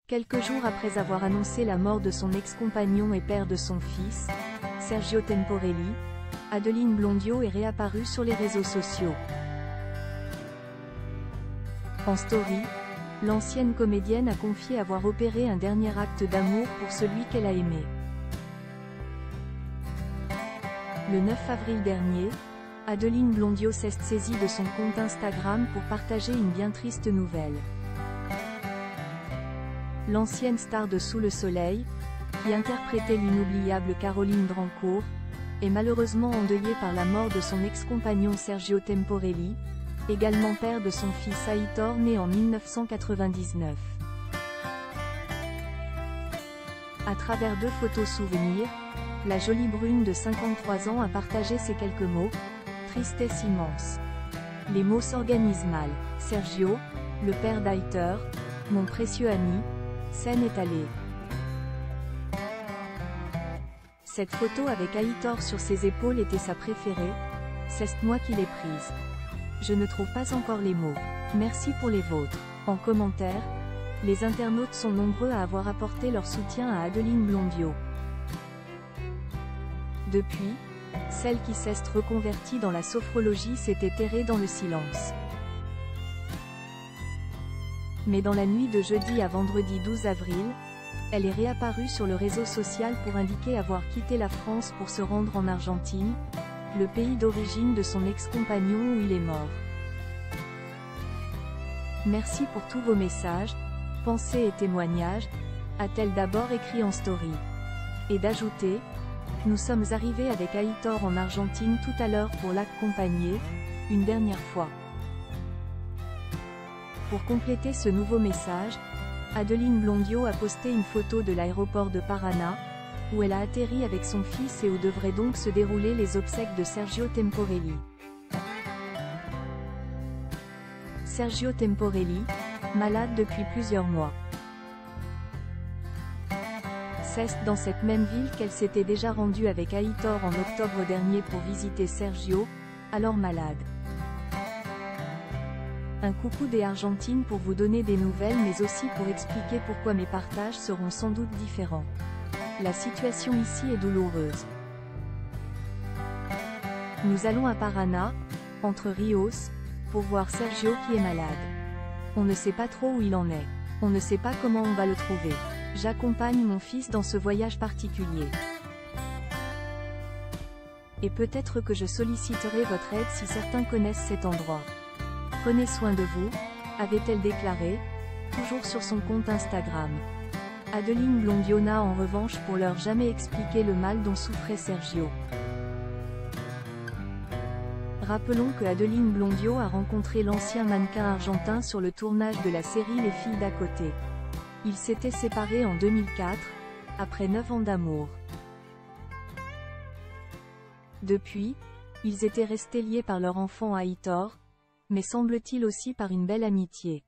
Quelques jours après avoir annoncé la mort de son ex-compagnon et père de son fils, Sergio Temporelli, Adeline Blondiau est réapparue sur les réseaux sociaux. En story, l'ancienne comédienne a confié avoir opéré un dernier acte d'amour pour celui qu'elle a aimé. Le 9 avril dernier, Adeline Blondiau s'est saisie de son compte Instagram pour partager une bien triste nouvelle. L'ancienne star de Sous le soleil, qui interprétait l'inoubliable Caroline Drancourt, est malheureusement endeuillée par la mort de son ex-compagnon Sergio Temporelli, également père de son fils Aitor né en 1999. À travers 2 photos souvenirs, la jolie brune de 53 ans a partagé ces quelques mots: « Tristesse immense. Les mots s'organisent mal. Sergio, le père d'Aitor, mon précieux ami, scène étalée. » Cette photo avec Aitor sur ses épaules était sa préférée, c'est moi qui l'ai prise. Je ne trouve pas encore les mots. Merci pour les vôtres. En commentaire, les internautes sont nombreux à avoir apporté leur soutien à Adeline Blondiau. Depuis, celle qui s'est reconvertie dans la sophrologie s'était terrée dans le silence. Mais dans la nuit de jeudi à vendredi 12 avril, elle est réapparue sur le réseau social pour indiquer avoir quitté la France pour se rendre en Argentine, le pays d'origine de son ex-compagnon où il est mort. Merci pour tous vos messages, pensées et témoignages, a-t-elle d'abord écrit en story. Et d'ajouter: nous sommes arrivés avec Aitor en Argentine tout à l'heure pour l'accompagner, une dernière fois. Pour compléter ce nouveau message, Adeline Blondiau a posté une photo de l'aéroport de Paraná, où elle a atterri avec son fils et où devraient donc se dérouler les obsèques de Sergio Temporelli. Sergio Temporelli, malade depuis plusieurs mois. C'est dans cette même ville qu'elle s'était déjà rendue avec Aitor en octobre dernier pour visiter Sergio, alors malade. Un coucou des Argentines pour vous donner des nouvelles mais aussi pour expliquer pourquoi mes partages seront sans doute différents. La situation ici est douloureuse. Nous allons à Paraná, entre Rios, pour voir Sergio qui est malade. On ne sait pas trop où il en est. On ne sait pas comment on va le trouver. J'accompagne mon fils dans ce voyage particulier. Et peut-être que je solliciterai votre aide si certains connaissent cet endroit. Prenez soin de vous, avait-elle déclaré, toujours sur son compte Instagram. Adeline Blondiau n'a en revanche pour l'heure jamais expliqué le mal dont souffrait Sergio. Rappelons que Adeline Blondiau a rencontré l'ancien mannequin argentin sur le tournage de la série Les filles d'à côté. Ils s'étaient séparés en 2004, après 9 ans d'amour. Depuis, ils étaient restés liés par leur enfant Aitor, mais semble-t-il aussi par une belle amitié.